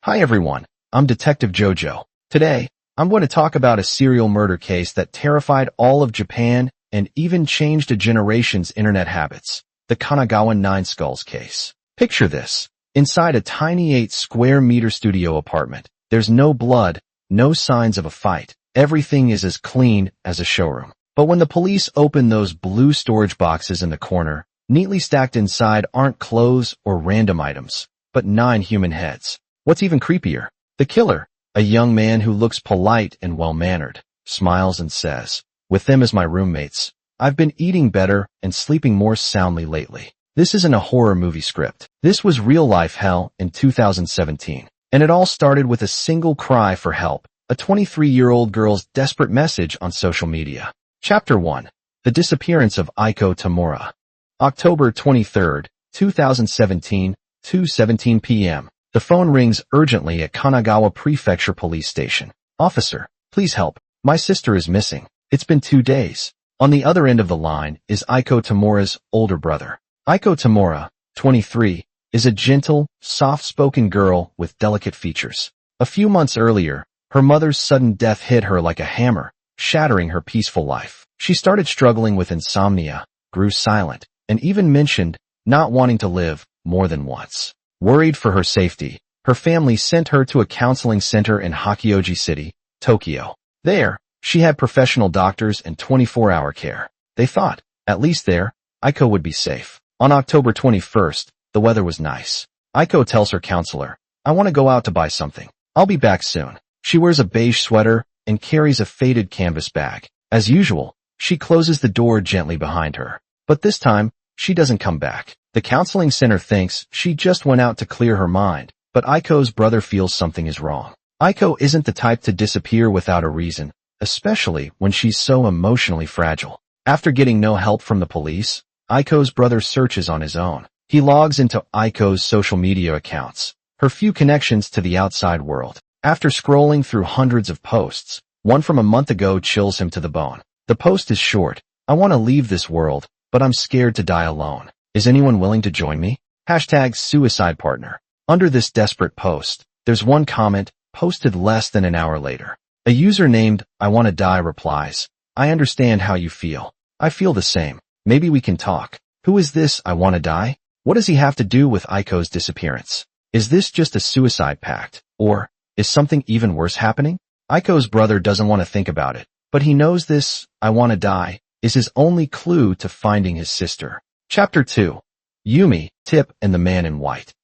Hi everyone, I'm Detective Jojo. Today, I'm going to talk about a serial murder case that terrified all of Japan and even changed a generation's internet habits. The Kanagawa Nine Skulls case. Picture this. Inside a tiny 8-square-meter studio apartment, there's no blood, no signs of a fight. Everything is as clean as a showroom. But when the police open those blue storage boxes in the corner, neatly stacked inside aren't clothes or random items, but 9 human heads. What's even creepier? The killer, a young man who looks polite and well-mannered, smiles and says, "With them as my roommates, I've been eating better and sleeping more soundly lately." This isn't a horror movie script. This was real-life hell in 2017. And it all started with a single cry for help, a 23-year-old girl's desperate message on social media. Chapter 1. The Disappearance of Aiko Tamura. October 23, 2017, 2:17 p.m. The phone rings urgently at Kanagawa Prefecture Police Station. "Officer, please help. My sister is missing. It's been 2 days." On the other end of the line is Aiko Tamura's older brother. Aiko Tamura, 23, is a gentle, soft-spoken girl with delicate features. A few months earlier, her mother's sudden death hit her like a hammer, shattering her peaceful life. She started struggling with insomnia, grew silent, and even mentioned not wanting to live more than once. Worried for her safety, her family sent her to a counseling center in Hakioji City, Tokyo. There, she had professional doctors and 24-hour care. They thought, at least there, Aiko would be safe. On October 21st, the weather was nice. Aiko tells her counselor, "I want to go out to buy something. I'll be back soon." She wears a beige sweater and carries a faded canvas bag. As usual, she closes the door gently behind her. But this time, she doesn't come back. The counseling center thinks she just went out to clear her mind, but Aiko's brother feels something is wrong. Aiko isn't the type to disappear without a reason, especially when she's so emotionally fragile. After getting no help from the police, Aiko's brother searches on his own. He logs into Aiko's social media accounts, her few connections to the outside world. After scrolling through hundreds of posts, one from a month ago chills him to the bone. The post is short. "I want to leave this world, but I'm scared to die alone. Is anyone willing to join me? #suicide partner." Under this desperate post, there's one comment, posted less than an hour later. A user named "I Want to Die" replies, "I understand how you feel. I feel the same. Maybe we can talk." Who is this "I Want to Die"? What does he have to do with Aiko's disappearance? Is this just a suicide pact? Or is something even worse happening? Aiko's brother doesn't want to think about it, but he knows this "I Want to Die" is his only clue to finding his sister. Chapter 2. Yumi, Tip, and the Man in White.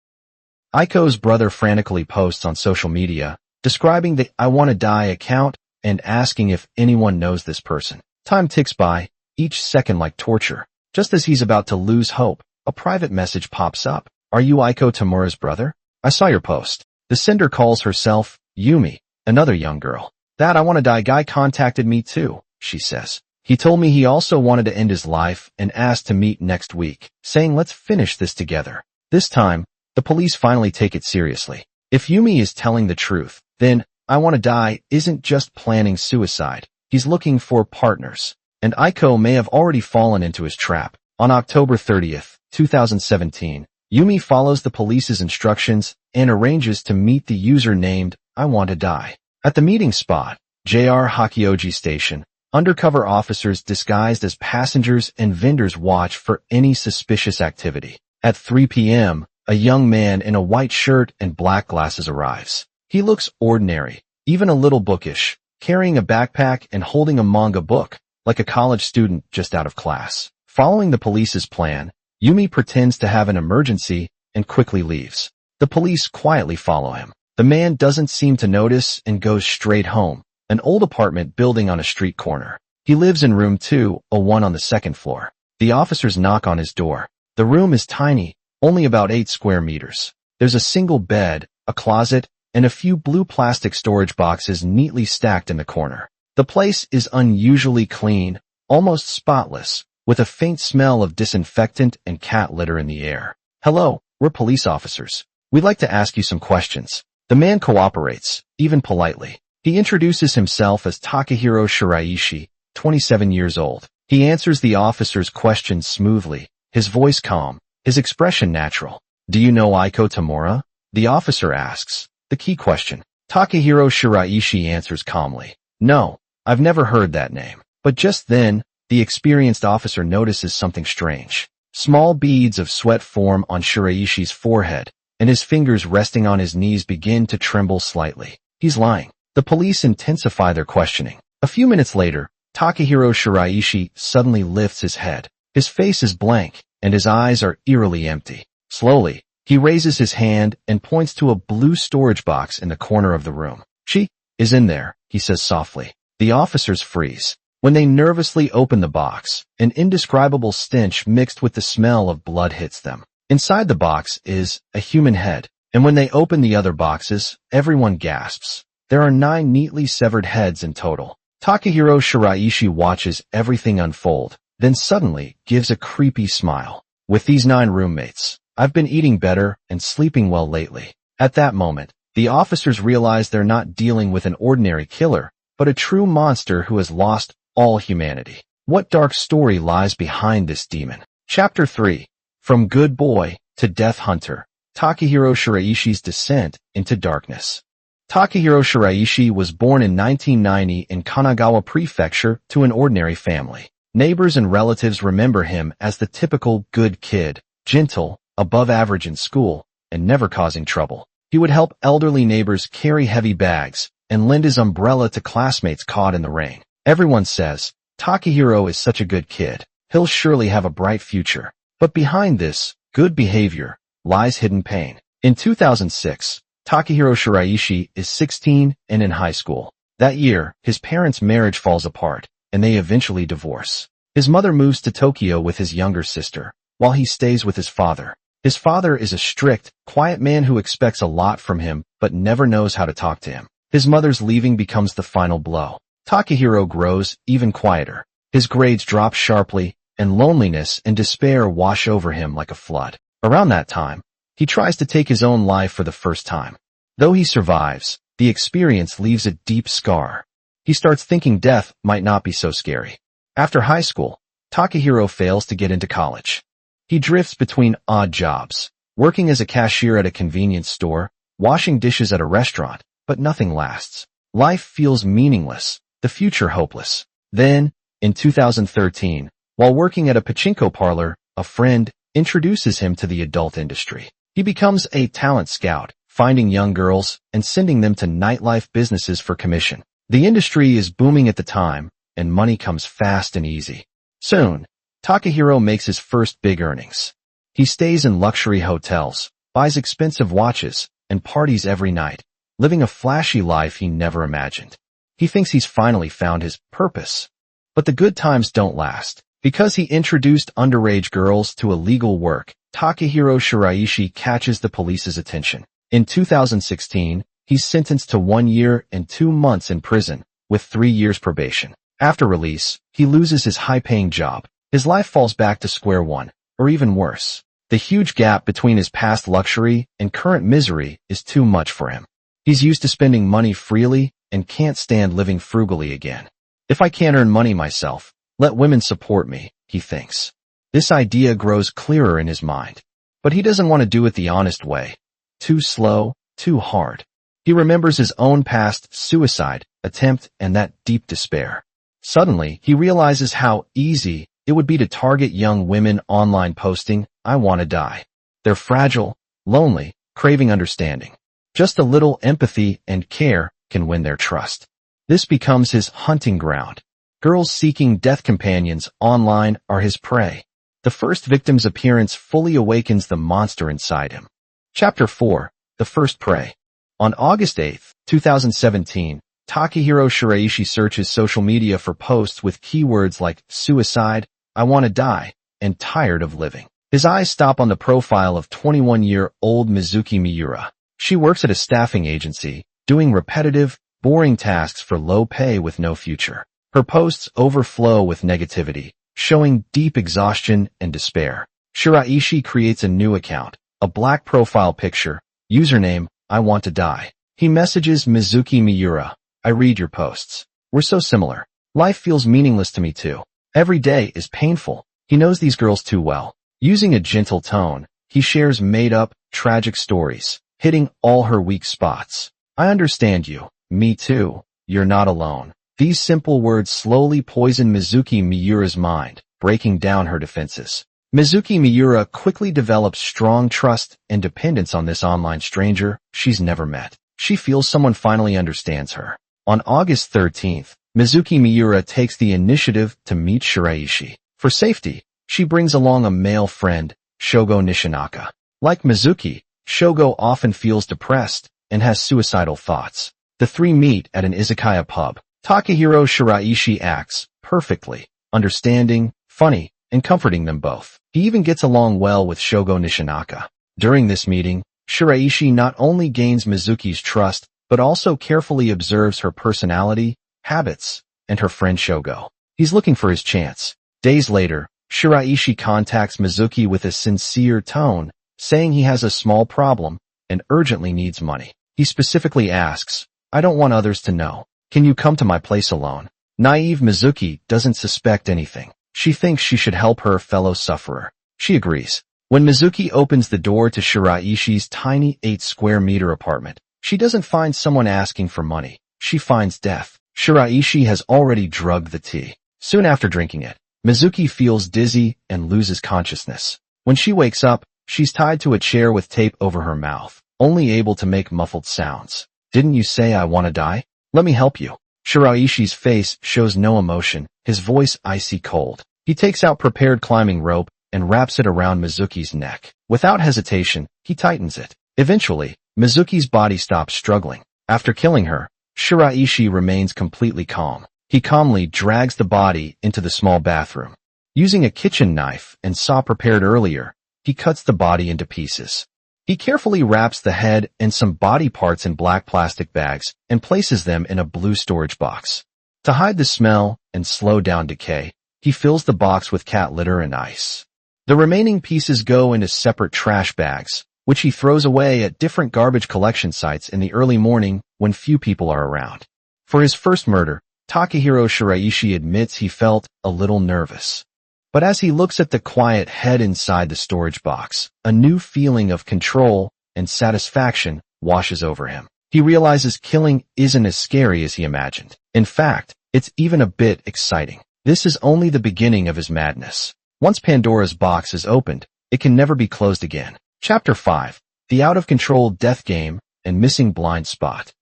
Aiko's brother frantically posts on social media, describing the "I Want to Die" account and asking if anyone knows this person. Time ticks by, each second like torture. Just as he's about to lose hope, a private message pops up. "Are you Aiko Tamura's brother? I saw your post." The sender calls herself Yumi, another young girl. "That "I Want to Die" guy contacted me too," she says. "He told me he also wanted to end his life and asked to meet next week, saying let's finish this together." This time, the police finally take it seriously. If Yumi is telling the truth, then "I Want to Die" isn't just planning suicide. He's looking for partners. And Aiko may have already fallen into his trap. On October 30th, 2017, Yumi follows the police's instructions and arranges to meet the user named "I Want to Die." At the meeting spot, JR Hakioji Station, undercover officers disguised as passengers and vendors watch for any suspicious activity. At 3 p.m., a young man in a white shirt and black glasses arrives. He looks ordinary, even a little bookish, carrying a backpack and holding a manga book, like a college student just out of class. Following the police's plan, Yumi pretends to have an emergency and quickly leaves. The police quietly follow him. The man doesn't seem to notice and goes straight home, an old apartment building on a street corner. He lives in room 201 on the second floor. The officers knock on his door. The room is tiny, only about 8 square meters. There's a single bed, a closet, and a few blue plastic storage boxes neatly stacked in the corner. The place is unusually clean, almost spotless, with a faint smell of disinfectant and cat litter in the air. "Hello, we're police officers. We'd like to ask you some questions." The man cooperates, even politely. He introduces himself as Takahiro Shiraishi, 27 years old. He answers the officer's questions smoothly, his voice calm, his expression natural. "Do you know Aiko Tamura?" the officer asks. The key question. Takahiro Shiraishi answers calmly. No, I've never heard that name. But just then, the experienced officer notices something strange. Small beads of sweat form on Shiraishi's forehead, and his fingers resting on his knees begin to tremble slightly. He's lying. The police intensify their questioning. A few minutes later, Takahiro Shiraishi suddenly lifts his head. His face is blank, and his eyes are eerily empty. Slowly, he raises his hand and points to a blue storage box in the corner of the room. She is in there, he says softly. The officers freeze. When they nervously open the box, an indescribable stench mixed with the smell of blood hits them. Inside the box is a human head, and when they open the other boxes, everyone gasps. There are 9 neatly severed heads in total. Takahiro Shiraishi watches everything unfold, then suddenly gives a creepy smile. With these 9 roommates, I've been eating better and sleeping well lately. At that moment, the officers realize they're not dealing with an ordinary killer, but a true monster who has lost all humanity. What dark story lies behind this demon? Chapter 3. From Good Boy to Death Hunter. Takahiro Shiraishi's Descent into Darkness. Takahiro Shiraishi was born in 1990 in Kanagawa Prefecture to an ordinary family. Neighbors and relatives remember him as the typical good kid, gentle, above average in school, and never causing trouble. He would help elderly neighbors carry heavy bags and lend his umbrella to classmates caught in the rain. Everyone says, Takahiro is such a good kid. He'll surely have a bright future. But behind this good behavior lies hidden pain. In 2006, Takahiro Shiraishi is 16 and in high school. That year, his parents' marriage falls apart, and they eventually divorce. His mother moves to Tokyo with his younger sister, while he stays with his father. His father is a strict, quiet man who expects a lot from him, but never knows how to talk to him. His mother's leaving becomes the final blow. Takahiro grows even quieter. His grades drop sharply, and loneliness and despair wash over him like a flood. Around that time, he tries to take his own life for the first time. Though he survives, the experience leaves a deep scar. He starts thinking death might not be so scary. After high school, Takahiro fails to get into college. He drifts between odd jobs, working as a cashier at a convenience store, washing dishes at a restaurant, but nothing lasts. Life feels meaningless, the future hopeless. Then, in 2013, while working at a pachinko parlor, a friend introduces him to the adult industry. He becomes a talent scout, finding young girls and sending them to nightlife businesses for commission. The industry is booming at the time, and money comes fast and easy. Soon, Takahiro makes his first big earnings. He stays in luxury hotels, buys expensive watches, and parties every night, living a flashy life he never imagined. He thinks he's finally found his purpose. But the good times don't last. Because he introduced underage girls to illegal work, Takahiro Shiraishi catches the police's attention. In 2016, he's sentenced to 1 year and 2 months in prison, with 3 years probation. After release, he loses his high-paying job. His life falls back to square one, or even worse. The huge gap between his past luxury and current misery is too much for him. He's used to spending money freely and can't stand living frugally again. If I can't earn money myself, let women support me, he thinks. This idea grows clearer in his mind. But he doesn't want to do it the honest way. Too slow, too hard. He remembers his own past suicide attempt and that deep despair. Suddenly, he realizes how easy it would be to target young women online posting, "I want to die." They're fragile, lonely, craving understanding. Just a little empathy and care can win their trust. This becomes his hunting ground. Girls seeking death companions online are his prey. The first victim's appearance fully awakens the monster inside him. Chapter 4. The First Prey. On August 8, 2017, Takahiro Shiraishi searches social media for posts with keywords like suicide, "I want to die," and "tired of living." His eyes stop on the profile of 21-year-old Mizuki Miura. She works at a staffing agency, doing repetitive, boring tasks for low pay with no future. Her posts overflow with negativity, showing deep exhaustion and despair. Shiraishi creates a new account, a black profile picture, username, "I want to die." He messages Mizuki Miura, "I read your posts. We're so similar. Life feels meaningless to me too. Every day is painful." He knows these girls too well. Using a gentle tone, he shares made-up, tragic stories, hitting all her weak spots. I understand you. Me too. You're not alone. These simple words slowly poison Mizuki Miura's mind, breaking down her defenses. Mizuki Miura quickly develops strong trust and dependence on this online stranger she's never met. She feels someone finally understands her. On August 13th, Mizuki Miura takes the initiative to meet Shiraishi. For safety, she brings along a male friend, Shogo Nishinaka. Like Mizuki, Shogo often feels depressed and has suicidal thoughts. The three meet at an izakaya pub. Takahiro Shiraishi acts perfectly, understanding, funny, and comforting them both. He even gets along well with Shogo Nishinaka. During this meeting, Shiraishi not only gains Mizuki's trust, but also carefully observes her personality, habits, and her friend Shogo. He's looking for his chance. Days later, Shiraishi contacts Mizuki with a sincere tone, saying he has a small problem and urgently needs money. He specifically asks, "I don't want others to know. Can you come to my place alone?" Naive Mizuki doesn't suspect anything. She thinks she should help her fellow sufferer. She agrees. When Mizuki opens the door to Shiraishi's tiny 8-square-meter apartment, she doesn't find someone asking for money. She finds death. Shiraishi has already drugged the tea. Soon after drinking it, Mizuki feels dizzy and loses consciousness. When she wakes up, she's tied to a chair with tape over her mouth, only able to make muffled sounds. "Didn't you say I want to die? Let me help you." Shiraishi's face shows no emotion, his voice icy cold. He takes out prepared climbing rope and wraps it around Mizuki's neck. Without hesitation, he tightens it. Eventually, Mizuki's body stops struggling. After killing her, Shiraishi remains completely calm. He calmly drags the body into the small bathroom. Using a kitchen knife and saw prepared earlier, he cuts the body into pieces. He carefully wraps the head and some body parts in black plastic bags and places them in a blue storage box. To hide the smell and slow down decay, he fills the box with cat litter and ice. The remaining pieces go into separate trash bags, which he throws away at different garbage collection sites in the early morning when few people are around. For his first murder, Takahiro Shiraishi admits he felt a little nervous. But as he looks at the quiet head inside the storage box, a new feeling of control and satisfaction washes over him. He realizes killing isn't as scary as he imagined. In fact, it's even a bit exciting. This is only the beginning of his madness. Once Pandora's box is opened, it can never be closed again. Chapter 5. The Out-of-Control Death Game and Missing Blind Spot.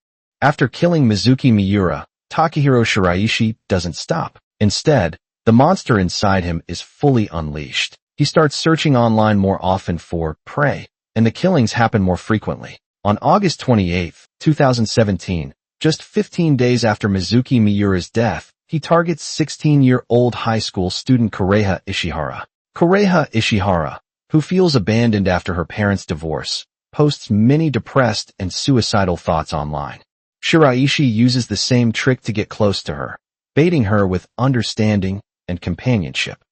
After killing Mizuki Miura, Takahiro Shiraishi doesn't stop. Instead, the monster inside him is fully unleashed. He starts searching online more often for prey, and the killings happen more frequently. On August 28, 2017, just 15 days after Mizuki Miura's death, he targets 16-year-old high school student Kureha Ishihara. Kureha Ishihara, who feels abandoned after her parents' divorce, posts many depressed and suicidal thoughts online. Shiraishi uses the same trick to get close to her, baiting her with understanding and companionship.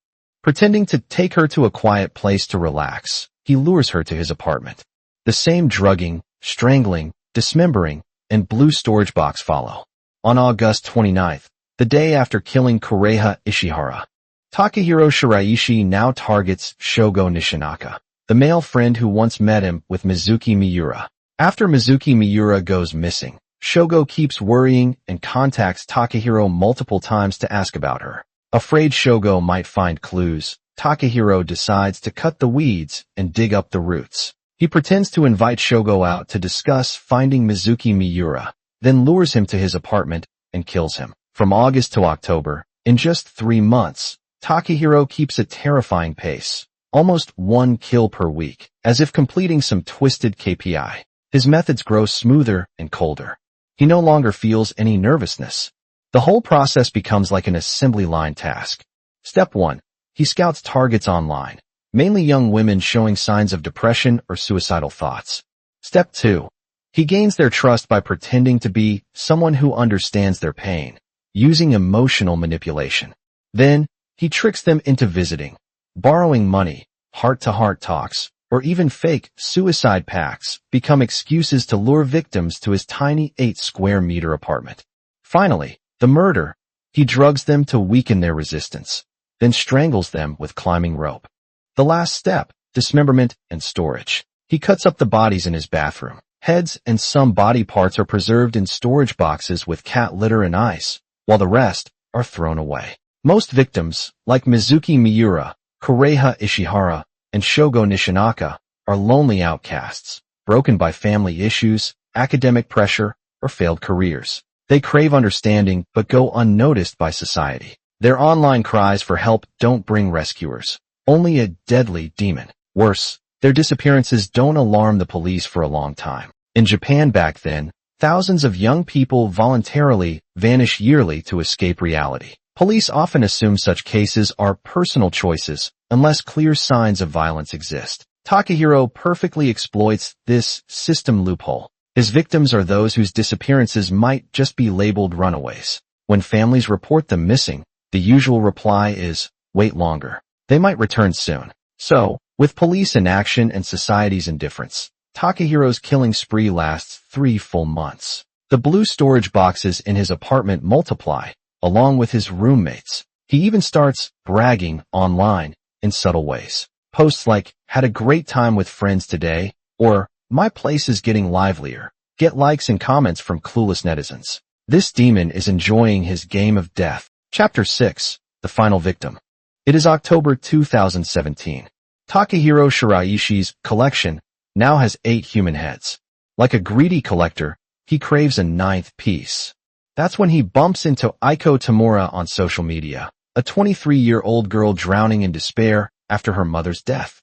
Pretending to take her to a quiet place to relax, he lures her to his apartment. The same drugging, strangling, dismembering, and blue storage box follow. On August 29th, the day after killing Kureha Ishihara, Takahiro Shiraishi now targets Shogo Nishinaka, the male friend who once met him with Mizuki Miura. After Mizuki Miura goes missing, Shogo keeps worrying and contacts Takahiro multiple times to ask about her. Afraid Shogo might find clues, Takahiro decides to cut the weeds and dig up the roots. He pretends to invite Shogo out to discuss finding Mizuki Miura, then lures him to his apartment and kills him. From August to October, in just 3 months, Takahiro keeps a terrifying pace, almost 1 kill per week, as if completing some twisted KPI. His methods grow smoother and colder. He no longer feels any nervousness. The whole process becomes like an assembly line task. Step 1. He scouts targets online, mainly young women showing signs of depression or suicidal thoughts. Step 2. He gains their trust by pretending to be someone who understands their pain, using emotional manipulation. Then, he tricks them into visiting, borrowing money, heart-to-heart talks, or even fake suicide pacts become excuses to lure victims to his tiny 8-square-meter apartment. Finally, the murder. He drugs them to weaken their resistance, then strangles them with climbing rope. The last step, dismemberment and storage. He cuts up the bodies in his bathroom, Heads and some body parts are preserved in storage boxes with cat litter and ice, while the rest are thrown away. Most victims, like Mizuki Miura, Koreha Ishihara, and Shogo Nishinaka, are lonely outcasts, broken by family issues, academic pressure, or failed careers. They crave understanding but go unnoticed by society. Their online cries for help don't bring rescuers, only a deadly demon. Worse, their disappearances don't alarm the police for a long time. In Japan back then, thousands of young people voluntarily vanish yearly to escape reality. Police often assume such cases are personal choices unless clear signs of violence exist. Takahiro perfectly exploits this system loophole. His victims are those whose disappearances might just be labeled runaways. When families report them missing, the usual reply is, wait longer. They might return soon. So, with police inaction and society's indifference, Takahiro's killing spree lasts 3 full months. The blue storage boxes in his apartment multiply, along with his roommates. He even starts bragging online in subtle ways. Posts like, had a great time with friends today, or, my place is getting livelier, get likes and comments from clueless netizens. This demon is enjoying his game of death. Chapter 6. The Final Victim. It is October 2017. Takahiro Shiraishi's collection now has 8 human heads. Like a greedy collector, he craves a 9th piece. That's when he bumps into Aiko Tamura on social media, a 23-year-old girl drowning in despair after her mother's death.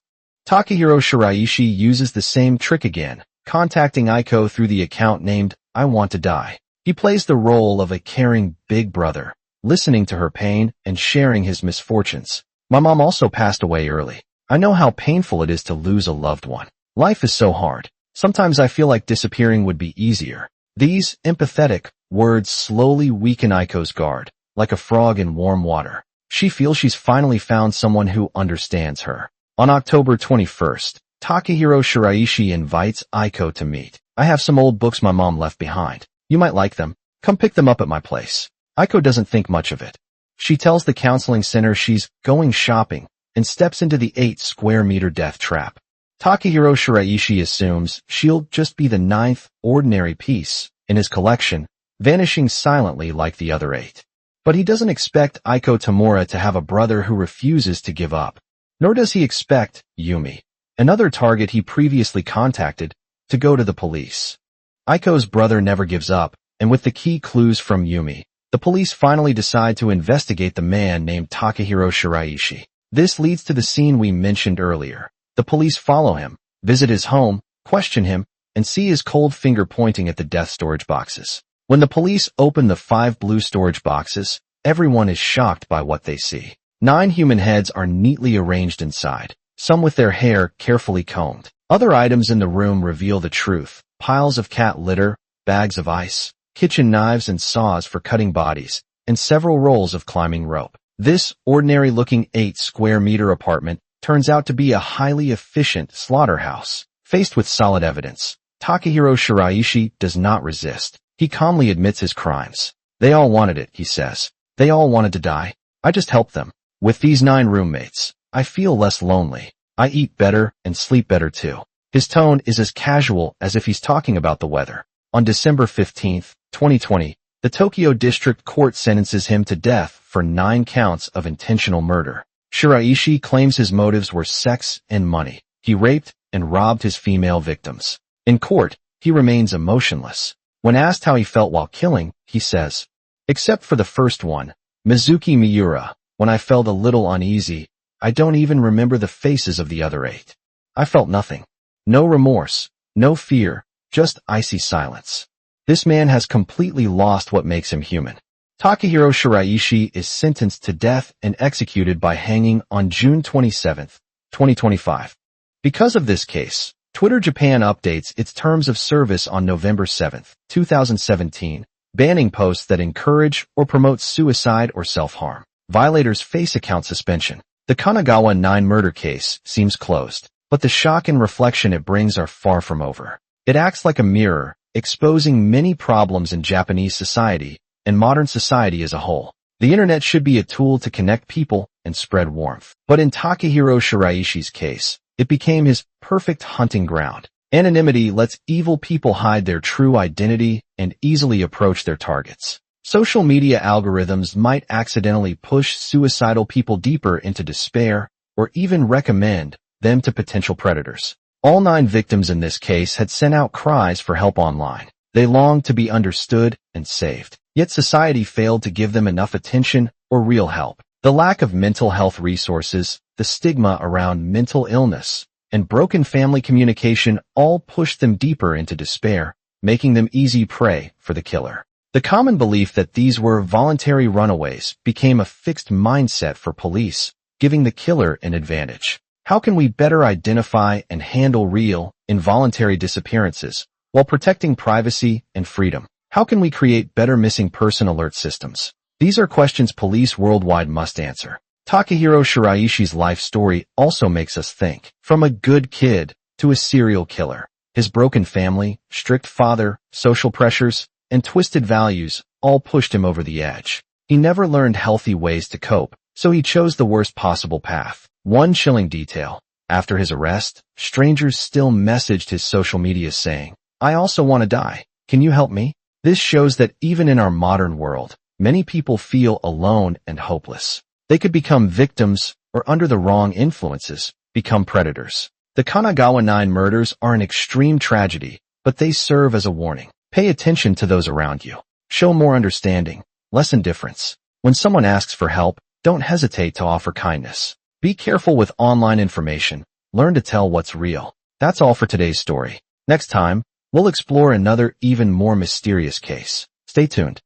Takahiro Shiraishi uses the same trick again, contacting Aiko through the account named I Want to Die. He plays the role of a caring big brother, listening to her pain and sharing his misfortunes. My mom also passed away early. I know how painful it is to lose a loved one. Life is so hard. Sometimes I feel like disappearing would be easier. These empathetic words slowly weaken Aiko's guard, like a frog in warm water. She feels she's finally found someone who understands her. On October 21st, Takahiro Shiraishi invites Aiko to meet. I have some old books my mom left behind. You might like them. Come pick them up at my place. Aiko doesn't think much of it. She tells the counseling center she's going shopping and steps into the 8-square-meter death trap. Takahiro Shiraishi assumes she'll just be the 9th ordinary piece in his collection, vanishing silently like the other 8. But he doesn't expect Aiko Tamura to have a brother who refuses to give up. Nor does he expect Yumi, another target he previously contacted, to go to the police. Aiko's brother never gives up, and with the key clues from Yumi, the police finally decide to investigate the man named Takahiro Shiraishi. This leads to the scene we mentioned earlier. The police follow him, visit his home, question him, and see his cold finger pointing at the death storage boxes. When the police open the 5 blue storage boxes, everyone is shocked by what they see. 9 human heads are neatly arranged inside, some with their hair carefully combed. Other items in the room reveal the truth: piles of cat litter, bags of ice, kitchen knives and saws for cutting bodies, and several rolls of climbing rope. This ordinary-looking 8-square-meter apartment turns out to be a highly efficient slaughterhouse. Faced with solid evidence, Takahiro Shiraishi does not resist. He calmly admits his crimes. They all wanted it, he says. They all wanted to die. I just helped them. With these 9 roommates, I feel less lonely. I eat better and sleep better too. His tone is as casual as if he's talking about the weather. On December 15, 2020, the Tokyo District Court sentences him to death for 9 counts of intentional murder. Shiraishi claims his motives were sex and money. He raped and robbed his female victims. In court, he remains emotionless. When asked how he felt while killing, he says, except for the first one, Mizuki Miura, when I felt a little uneasy, I don't even remember the faces of the other 8. I felt nothing. No remorse, no fear, just icy silence. This man has completely lost what makes him human. Takahiro Shiraishi is sentenced to death and executed by hanging on June 27, 2025. Because of this case, Twitter Japan updates its terms of service on November 7, 2017, banning posts that encourage or promote suicide or self-harm. Violators face account suspension. The Kanagawa 9 murder case seems closed, but the shock and reflection it brings are far from over. It acts like a mirror, exposing many problems in Japanese society and modern society as a whole. The internet should be a tool to connect people and spread warmth. But in Takahiro Shiraishi's case, it became his perfect hunting ground. Anonymity lets evil people hide their true identity and easily approach their targets. Social media algorithms might accidentally push suicidal people deeper into despair or even recommend them to potential predators. All 9 victims in this case had sent out cries for help online. They longed to be understood and saved. Yet society failed to give them enough attention or real help. The lack of mental health resources, the stigma around mental illness, and broken family communication all pushed them deeper into despair, making them easy prey for the killer. The common belief that these were voluntary runaways became a fixed mindset for police, giving the killer an advantage. How can we better identify and handle real, involuntary disappearances while protecting privacy and freedom? How can we create better missing person alert systems? These are questions police worldwide must answer. Takahiro Shiraishi's life story also makes us think. From a good kid to a serial killer, his broken family, strict father, social pressures, and twisted values all pushed him over the edge. He never learned healthy ways to cope, so he chose the worst possible path. One chilling detail: after his arrest, strangers still messaged his social media saying, "I also want to die. Can you help me?" This shows that even in our modern world, many people feel alone and hopeless. They could become victims or, under the wrong influences, become predators. The Kanagawa 9 murders are an extreme tragedy, but they serve as a warning. Pay attention to those around you. Show more understanding, less indifference. When someone asks for help, don't hesitate to offer kindness. Be careful with online information. Learn to tell what's real. That's all for today's story. Next time, we'll explore another even more mysterious case. Stay tuned.